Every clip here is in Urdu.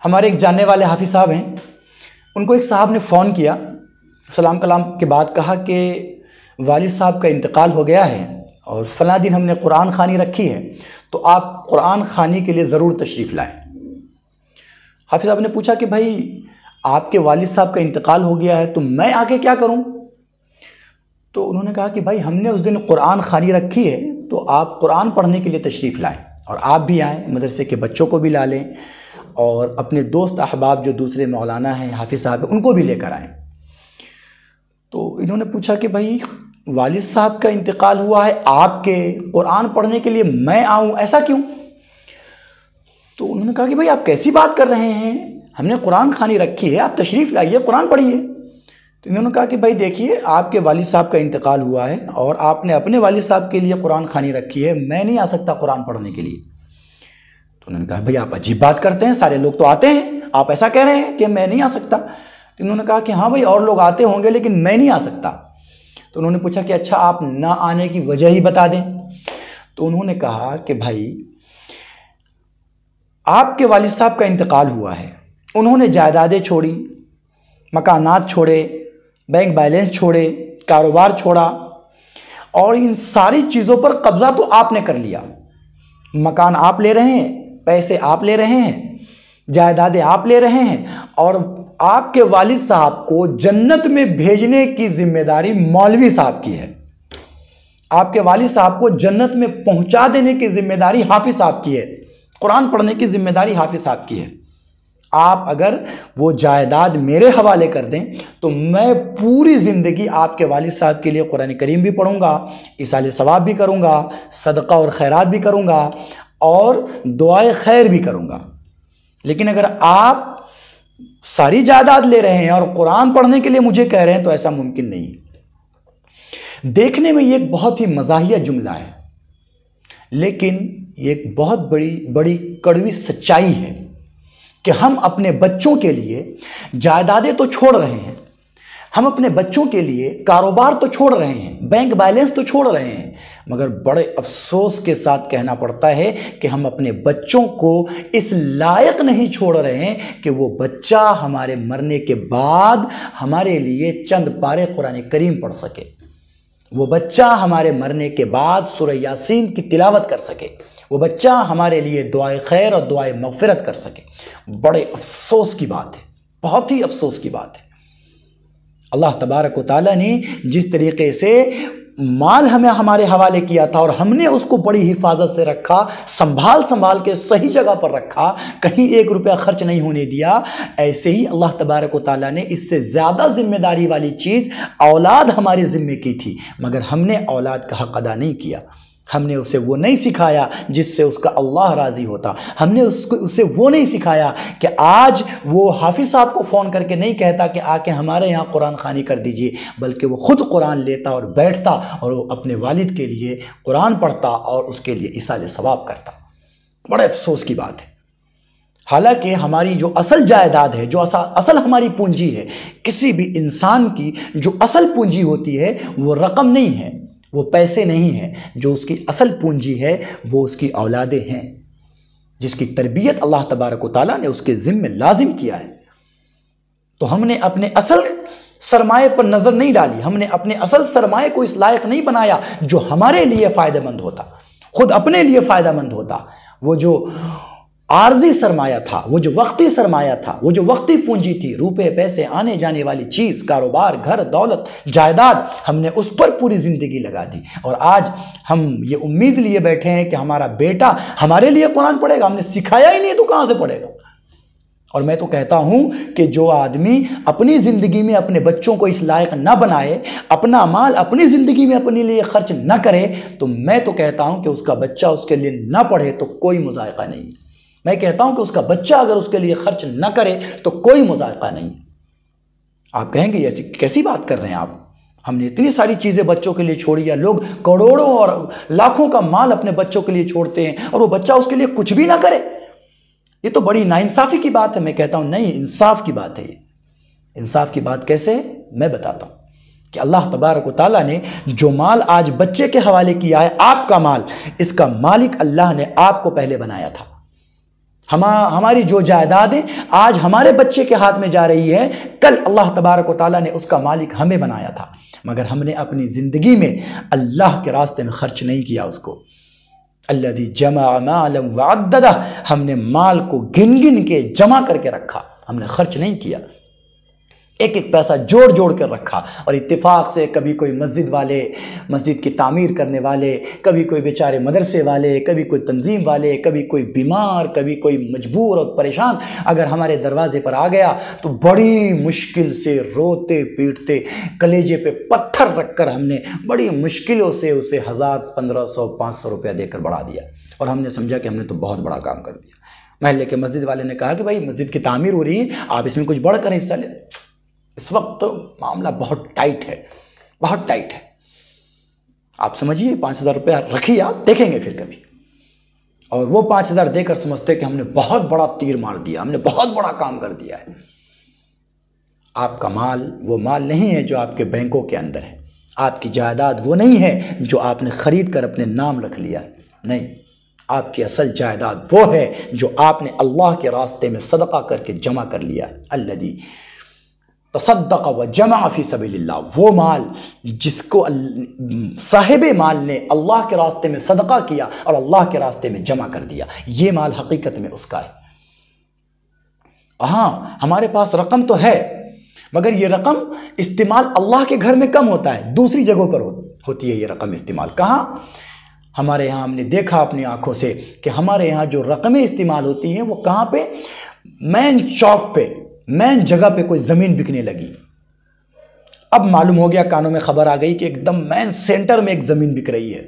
ہمارے ایک جاننے والے حافظ صاحب ہیں، ان کو ایک صاحب نے فون کیا، سلام کلام کے بعد کہا کہ والد صاحب کا انتقال ہو گیا ہے اور فلاں دن ہم نے قرآن خوانی رکھی ہے، تو آپ قرآن خوانی کے لیے ضرور تشریف لائیں۔ حافظ صاحب نے پوچھا کہ بھائی آپ کے والد صاحب کا انتقال ہو گیا ہے تو میں آ کے کیا کروں؟ تو انہوں نے کہا کہ بھائی ہم نے اس دن قرآن خوانی رکھی ہے تو آپ قرآن پڑھنے کے لیے تشریف لائیں، اور آپ بھی آئیں، مدرسے کے بچوں کو بھی لا لیں، اور اپنے دوست احباب جو دوسرے مولانا ہیں، حافظ صاحب ہیں، ان کو بھی لے کر آئیں۔ تو انہوں نے پوچھا کہ بھائی والد صاحب کا انتقال ہوا ہے، آپ کے قرآن پڑھنے کے لیے میں آؤں، ایسا کیوں؟ تو انہوں نے کہا کہ بھائی آپ کیسی بات کر رہے ہیں، ہم نے قرآن خوانی رکھی ہے، آپ تشریف لائیے، قرآن پڑھیے۔ تو انہوں نے کہا کہ بھائی دیکھیے آپ کے والد صاحب کا انتقال ہوا ہے اور آپ نے اپنے والد صاحب کے لیے قرآن خوانی رکھی ہے، میں نہیں آ سکتا قرآن پڑھنے کے لیے۔ تو انہوں نے کہا بھئی آپ عجیب بات کرتے ہیں، سارے لوگ تو آتے ہیں، آپ ایسا کہہ رہے ہیں کہ میں نہیں آ سکتا؟ تو انہوں نے کہا کہ ہاں بھئی اور لوگ آتے ہوں گے لیکن میں نہیں آ سکتا۔ تو انہوں نے پوچھا کہ اچھا آپ نہ آنے کی وجہ ہی بتا دیں۔ تو انہوں نے کہا کہ بھائی آپ کے والد صاحب کا انتقال ہوا ہے، انہوں نے جائیدادیں چھوڑی، مکانات چھوڑے، بینک بیلنس چھوڑے، کاروبار چھوڑا، اور ان ساری چیزوں پر قبضہ تو آپ نے کر لیا۔ مکان آپ لے رہے ہیں، پیسے آپ لے رہے ہیں، جائیدادیں آپ لے رہے ہیں، اور آپ کے والد صاحب کو جنت میں بھیجنے کی ذمہ داری مولوی صاحب کی ہے، آپ کے والد صاحب کو جنت میں پہنچا دینے کی ذمہ داری حافظ صاحب کی ہے، قرآن پڑھنے کی ذمہ داری حافظ صاحب کی ہے۔ آپ اگر وہ جائیداد میرے حوالے کر دیں تو میں پوری زندگی آپ کے والد صاحب کے لیے قرآن کریم بھی پڑھوں گا، ایصال ثواب بھی کروں گا، صدقہ اور خیرات بھی کروں گا، اور دعائے خیر بھی کروں گا۔ لیکن اگر آپ ساری جائیداد لے رہے ہیں اور قرآن پڑھنے کے لیے مجھے کہہ رہے ہیں تو ایسا ممکن نہیں۔ دیکھنے میں یہ ایک بہت ہی مزاحیہ جملہ ہے، لیکن یہ ایک بہت بڑی کڑوی سچائی ہے کہ ہم اپنے بچوں کے لیے جائیدادیں تو چھوڑ رہے ہیں، ہم اپنے بچوں کے لیے کاروبار تو چھوڑ رہے ہیں، بینک بیلنس تو چھوڑ رہے ہیں، مگر بڑے افسوس کے ساتھ کہنا پڑتا ہے کہ ہم اپنے بچوں کو اس لائق نہیں چھوڑ رہے ہیں کہ وہ بچہ ہمارے مرنے کے بعد ہمارے لیے چند پارے قرآن کریم پڑھ سکے، وہ بچہ ہمارے مرنے کے بعد سورہ یاسین کی تلاوت کر سکے، وہ بچہ ہمارے لیے دعائے خیر اور دعائے مغفرت کر سکے۔ بڑے افسوس کی بات ہے، بہت ہی افسوس کی بات ہے۔ اللہ تبارک و تعالیٰ نے جس طریقے سے مال ہمیں ہمارے حوالے کیا تھا اور ہم نے اس کو بڑی حفاظت سے رکھا، سنبھال کے صحیح جگہ پر رکھا، کہیں ایک روپیہ خرچ نہیں ہونے دیا، ایسے ہی اللہ تبارک و تعالیٰ نے اس سے زیادہ ذمہ داری والی چیز اولاد ہمارے ذمے کی تھی، مگر ہم نے اولاد کا حق ادا نہیں کیا۔ ہم نے اسے وہ نہیں سکھایا جس سے اس کا اللہ راضی ہوتا، ہم نے اسے وہ نہیں سکھایا کہ آج وہ حافظ صاحب کو فون کر کے نہیں کہتا کہ آ کے ہمارے یہاں قرآن خوانی کر دیجئے، بلکہ وہ خود قرآن لیتا اور بیٹھتا اور وہ اپنے والد کے لیے قرآن پڑھتا اور اس کے لیے ایصال ثواب کرتا۔ بڑے افسوس کی بات ہے۔ حالانکہ ہماری جو اصل جائیداد ہے، جو اصل ہماری پونجی ہے، کسی بھی انسان کی جو اصل پونجی ہوتی ہے وہ رقم نہیں ہے، وہ پیسے نہیں ہیں، جو اس کی اصل پونجی ہے وہ اس کی اولادیں ہیں، جس کی تربیت اللہ تبارک و تعالیٰ نے اس کے ذمہ لازم کیا ہے۔ تو ہم نے اپنے اصل سرمایہ پر نظر نہیں ڈالی، ہم نے اپنے اصل سرمایہ کو اس لائق نہیں بنایا جو ہمارے لیے فائدہ مند ہوتا، خود اپنے لیے فائدہ مند ہوتا۔ وہ جو عارضی سرمایہ تھا، وہ جو وقتی سرمایہ تھا، وہ جو وقتی پونجی تھی، روپے پیسے آنے جانے والی چیز، کاروبار، گھر، دولت، جائیداد، ہم نے اس پر پوری زندگی لگا دی، اور آج ہم یہ امید لیے بیٹھے ہیں کہ ہمارا بیٹا ہمارے لیے قرآن پڑھے گا۔ ہم نے سکھایا ہی نہیں تو کہاں سے پڑھے گا؟ اور میں تو کہتا ہوں کہ جو آدمی اپنی زندگی میں اپنے بچوں کو اس لائق نہ بنائے، اپنا مال اپنی زندگی میں اپنے لیے خرچ نہ کرے، تو میں تو کہتا ہوں کہ اس کا بچہ اس کے لیے نہ پڑھے تو کوئی مذائقہ نہیں۔ میں کہتا ہوں کہ اس کا بچہ اگر اس کے لیے خرچ نہ کرے تو کوئی مذائقہ نہیں۔ آپ کہیں گے ایسی کیسی بات کر رہے ہیں آپ؟ ہم نے اتنی ساری چیزیں بچوں کے لیے چھوڑی، یا لوگ کروڑوں اور لاکھوں کا مال اپنے بچوں کے لیے چھوڑتے ہیں اور وہ بچہ اس کے لیے کچھ بھی نہ کرے؟ یہ تو بڑی ناانصافی کی بات ہے۔ میں کہتا ہوں نہیں، انصاف کی بات ہے۔ یہ انصاف کی بات کیسے ہے میں بتاتا ہوں کہ اللہ تبارک و تعالیٰ نے جو مال آج بچے کے حوالے کیا ہے، آپ کا مال، اس کا مالک اللہ نے آپ کو پہلے بنایا تھا۔ ہماری جو جائیدادیں آج ہمارے بچے کے ہاتھ میں جا رہی ہے، کل اللہ تبارک و تعالیٰ نے اس کا مالک ہمیں بنایا تھا، مگر ہم نے اپنی زندگی میں اللہ کے راستے میں خرچ نہیں کیا اس کو۔ الذی جمع مالا وعددہ، ہم نے مال کو گن گن کے جمع کر کے رکھا، ہم نے خرچ نہیں کیا، ایک ایک پیسہ جوڑ جوڑ کر رکھا۔ اور اتفاق سے کبھی کوئی مسجد والے، مسجد کی تعمیر کرنے والے، کبھی کوئی بیچارے مدرسے والے، کبھی کوئی تنظیم والے، کبھی کوئی بیمار، کبھی کوئی مجبور اور پریشان اگر ہمارے دروازے پر آ گیا تو بڑی مشکل سے روتے پیٹتے کلیجے پہ پتھر رکھ کر ہم نے بڑی مشکلوں سے اسے 1000 1500 500 روپیہ دے کر بڑھا دیا، اور ہم نے سمجھا کہ ہم نے تو بہت بڑا کام کر دیا۔ محلے کے مسجد والے نے کہا کہ بھائی مسجد کی تعمیر ہو رہی ہے، آپ اس میں کچھ بڑھ کر حصہ لیں۔ اس وقت معاملہ بہت ٹائٹ ہے، بہت ٹائٹ ہے، آپ سمجھیے 5000 روپیہ رکھیے، آپ دیکھیں گے پھر کبھی۔ اور وہ 5000 دے کر سمجھتے کہ ہم نے بہت بڑا تیر مار دیا، ہم نے بہت بڑا کام کر دیا ہے۔ آپ کا مال وہ مال نہیں ہے جو آپ کے بینکوں کے اندر ہے، آپ کی جائیداد وہ نہیں ہے جو آپ نے خرید کر اپنے نام رکھ لیا ہے، نہیں، آپ کی اصل جائیداد وہ ہے جو آپ نے اللہ کے راستے میں صدقہ کر کے جمع کر لیا ہے۔ الذی تصدق و جمع فی سبیل اللہ، وہ مال جس کو صاحب مال نے اللہ کے راستے میں صدقہ کیا اور اللہ کے راستے میں جمع کر دیا، یہ مال حقیقت میں اس کا ہے۔ ہاں ہمارے پاس رقم تو ہے، مگر یہ رقم استعمال اللہ کے گھر میں کم ہوتا ہے، دوسری جگہوں پر ہوتی ہے یہ رقم استعمال۔ کہاں؟ ہمارے یہاں ہم نے دیکھا اپنی آنکھوں سے کہ ہمارے یہاں جو رقمیں استعمال ہوتی ہیں وہ کہاں پہ؟ مین چوک پہ، مین جگہ پہ کوئی زمین بکنے لگی۔ اب معلوم ہو گیا، کانوں میں خبر آ گئی کہ ایک دم مین سینٹر میں ایک زمین بک رہی ہے۔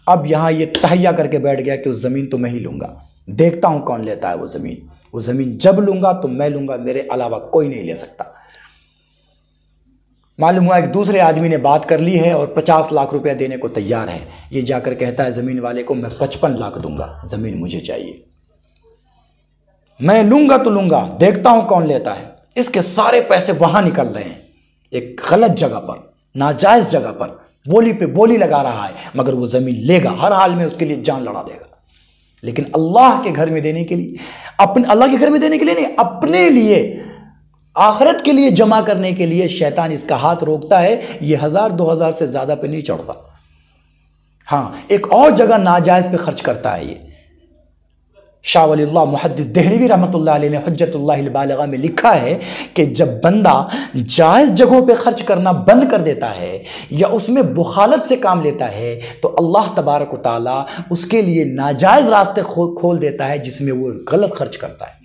اب یہاں یہ تہیا کر کے بیٹھ گیا کہ اس زمین تو میں ہی لوں گا، دیکھتا ہوں کون لیتا ہے وہ زمین جب لوں گا تو میں لوں گا، میرے علاوہ کوئی نہیں لے سکتا۔ معلوم ہوا ایک دوسرے آدمی نے بات کر لی ہے اور 50 لاکھ روپیہ دینے کو تیار ہے۔ یہ جا کر کہتا ہے زمین والے کو میں 55 لاکھ دوں گا، زمین مجھے چاہیے، میں لوں گا تو لوں گا، دیکھتا ہوں کون لیتا ہے۔ اس کے سارے پیسے وہاں نکل رہے ہیں، ایک غلط جگہ پر، ناجائز جگہ پر بولی پہ بولی لگا رہا ہے، مگر وہ زمین لے گا، ہر حال میں اس کے لیے جان لڑا دے گا۔ لیکن اللہ کے گھر میں دینے کے لیے، اللہ کے گھر میں دینے کے لیے نہیں، اپنے لیے، آخرت کے لیے جمع کرنے کے لیے شیطان اس کا ہاتھ روکتا ہے، یہ 1000 2000 سے زیادہ پہ نہیں چڑھتا۔ ہاں ایک اور جگہ ناجائز پہ خرچ کرتا ہے یہ۔ شاہ ولی اللہ محدث دہلوی رحمۃ اللہ علیہ نے حجت اللہ البالغہ میں لکھا ہے کہ جب بندہ جائز جگہوں پہ خرچ کرنا بند کر دیتا ہے یا اس میں بخالت سے کام لیتا ہے تو اللہ تبارک و تعالیٰ اس کے لیے ناجائز راستے کھول دیتا ہے جس میں وہ غلط خرچ کرتا ہے۔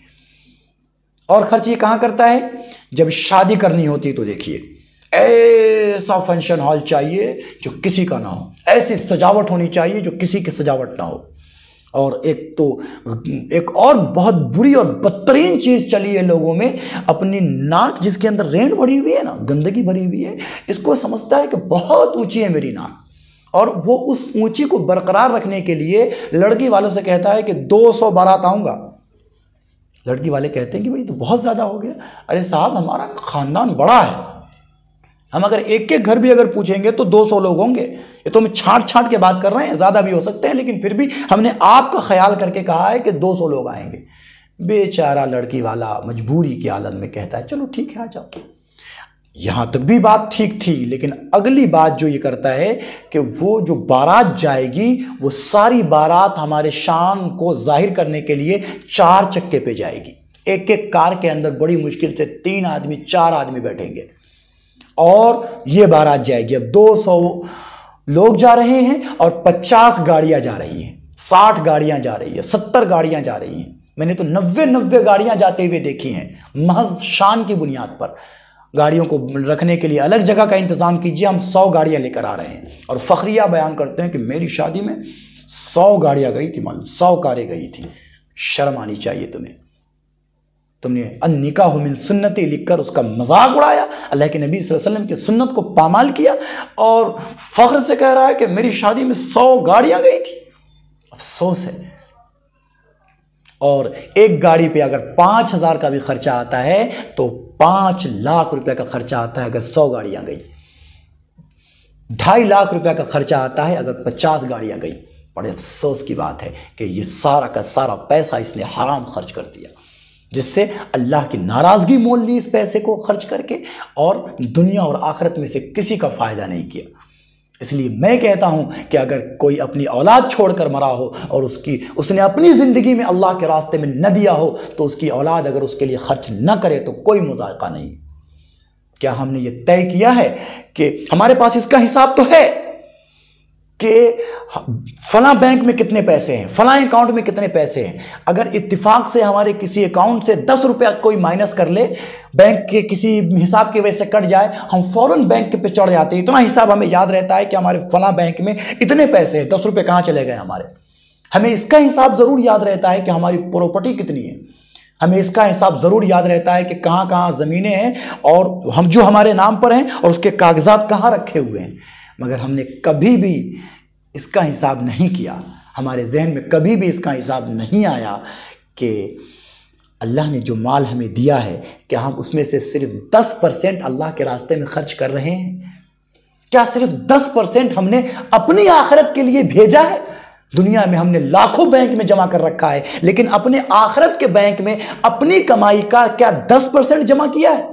اور خرچ یہ کہاں کرتا ہے؟ جب شادی کرنی ہوتی تو دیکھیے، ایسا فنکشن ہال چاہیے جو کسی کا نہ ہو، ایسی سجاوٹ ہونی چاہیے جو کسی کی سجاوٹ نہ ہو۔ اور ایک اور بہت بری اور بدترین چیز چلی ہے لوگوں میں، اپنی ناک جس کے اندر رینٹ بھری ہوئی ہے نا، گندگی بھری ہوئی ہے، اس کو سمجھتا ہے کہ بہت اونچی ہے میری ناک، اور وہ اس اونچی کو برقرار رکھنے کے لیے لڑکی والوں سے کہتا ہے کہ 200 بارات آؤں گا۔ لڑکی والے کہتے ہیں کہ بھائی تو بہت زیادہ ہو گیا۔ ارے صاحب ہمارا خاندان بڑا ہے، ہم اگر ایک ایک گھر بھی اگر پوچھیں گے تو 200 لوگ ہوں گے۔ یہ تو ہم چھانٹ چھانٹ کے بات کر رہے ہیں، زیادہ بھی ہو سکتے ہیں، لیکن پھر بھی ہم نے آپ کا خیال کر کے کہا ہے کہ 200 لوگ آئیں گے۔ بیچارہ لڑکی والا مجبوری کی حالت میں کہتا ہے چلو ٹھیک ہے آ جاؤ۔ یہاں تک بھی بات ٹھیک تھی، لیکن اگلی بات جو یہ کرتا ہے کہ وہ جو بارات جائے گی وہ ساری بارات ہمارے شان کو ظاہر کرنے کے لیے 4 چکے پہ جائے گی۔ ایک ایک کار کے اندر بڑی مشکل سے 3 آدمی 4 آدمی بیٹھیں گے اور یہ بارات جائے گی۔ اب 200 لوگ جا رہے ہیں اور 50 گاڑیاں جا رہی ہیں، 60 گاڑیاں جا رہی ہیں، 70 گاڑیاں جا رہی ہیں۔ میں نے تو 90 گاڑیاں جاتے ہوئے دیکھی ہیں، محض شان کی بنیاد پر۔ گاڑیوں کو رکھنے کے لیے الگ جگہ کا انتظام کیجئے، ہم 100 گاڑیاں لے کر آ رہے ہیں، اور فخریہ بیان کرتے ہیں کہ میری شادی میں 100 گاڑیاں گئی تھی، معلوم 100 کاریں گئی تھی۔ شرم آنی چاہیے تمہیں، تم نے النکاح من سنتی لکھ کر اس کا مذاق اڑایا، اللہ کے نبی صلی اللہ علیہ وسلم کی سنت کو پامال کیا، اور فخر سے کہہ رہا ہے کہ میری شادی میں 100 گاڑیاں گئی تھی۔ افسوس ہے۔ اور ایک گاڑی پہ اگر 5000 کا بھی خرچہ آتا ہے تو 5 لاکھ روپے کا خرچہ آتا ہے اگر 100 گاڑیاں گئی، 2.5 لاکھ روپے کا خرچہ آتا ہے اگر 50 گاڑیاں گئی۔ بڑے افسوس کی بات ہے کہ یہ سارا کا سارا پیسہ اس نے حرام خرچ کر دیا، جس سے اللہ کی ناراضگی مول لی اس پیسے کو خرچ کر کے، اور دنیا اور آخرت میں سے کسی کا فائدہ نہیں کیا۔ اس لیے میں کہتا ہوں کہ اگر کوئی اپنی اولاد چھوڑ کر مرا ہو اور اس نے اپنی زندگی میں اللہ کے راستے میں نہ دیا ہو، تو اس کی اولاد اگر اس کے لیے خرچ نہ کرے تو کوئی مذائقہ نہیں۔ کیا ہم نے یہ طے کیا ہے کہ ہمارے پاس اس کا حساب تو ہے کہ فلاں بینک میں کتنے پیسے ہیں، فلاں اکاؤنٹ میں کتنے پیسے ہیں؟ اگر اتفاق سے ہمارے کسی اکاؤنٹ سے 10 روپیہ کوئی مائنس کر لے، بینک کے کسی حساب کی وجہ سے کٹ جائے، ہم فوراً بینک پہ چڑھ جاتے ہیں۔ اتنا حساب ہمیں یاد رہتا ہے کہ ہمارے فلاں بینک میں اتنے پیسے ہیں، 10 روپے کہاں چلے گئے ہمارے۔ ہمیں اس کا حساب ضرور یاد رہتا ہے کہ ہماری پراپرٹی کتنی ہے، ہمیں اس کا حساب ضرور یاد رہتا ہے کہ کہاں کہاں زمینیں ہیں اور ہم جو ہمارے نام پر ہیں اور اس کے کاغذات کہاں رکھے ہوئے ہیں، مگر ہم نے کبھی بھی اس کا حساب نہیں کیا۔ ہمارے ذہن میں کبھی بھی اس کا حساب نہیں آیا کہ اللہ نے جو مال ہمیں دیا ہے، کیا ہم اس میں سے صرف 10% اللہ کے راستے میں خرچ کر رہے ہیں؟ کیا صرف 10% ہم نے اپنی آخرت کے لیے بھیجا ہے؟ دنیا میں ہم نے لاکھوں بینک میں جمع کر رکھا ہے، لیکن اپنے آخرت کے بینک میں اپنی کمائی کا کیا 10% جمع کیا ہے؟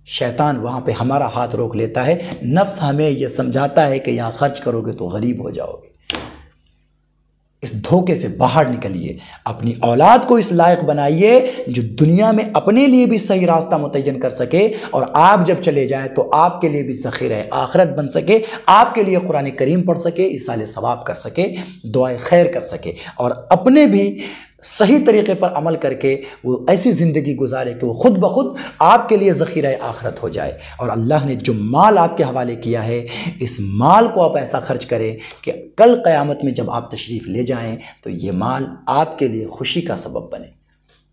شیطان وہاں پہ ہمارا ہاتھ روک لیتا ہے، نفس ہمیں یہ سمجھاتا ہے کہ یہاں خرچ کرو گے تو غریب ہو جاؤ گے۔ اس دھوکے سے باہر نکلیے، اپنی اولاد کو اس لائق بنائیے جو دنیا میں اپنے لیے بھی صحیح راستہ متعین کر سکے، اور آپ جب چلے جائیں تو آپ کے لیے بھی ذخیرہ آخرت بن سکے، آپ کے لیے قرآن کریم پڑھ سکے، ایصال ثواب کر سکے، دعائے خیر کر سکے، اور اپنے بھی صحیح طریقے پر عمل کر کے وہ ایسی زندگی گزارے کہ وہ خود بخود آپ کے لیے ذخیرہ آخرت ہو جائے۔ اور اللہ نے جو مال آپ کے حوالے کیا ہے، اس مال کو آپ ایسا خرچ کریں کہ کل قیامت میں جب آپ تشریف لے جائیں تو یہ مال آپ کے لیے خوشی کا سبب بنے۔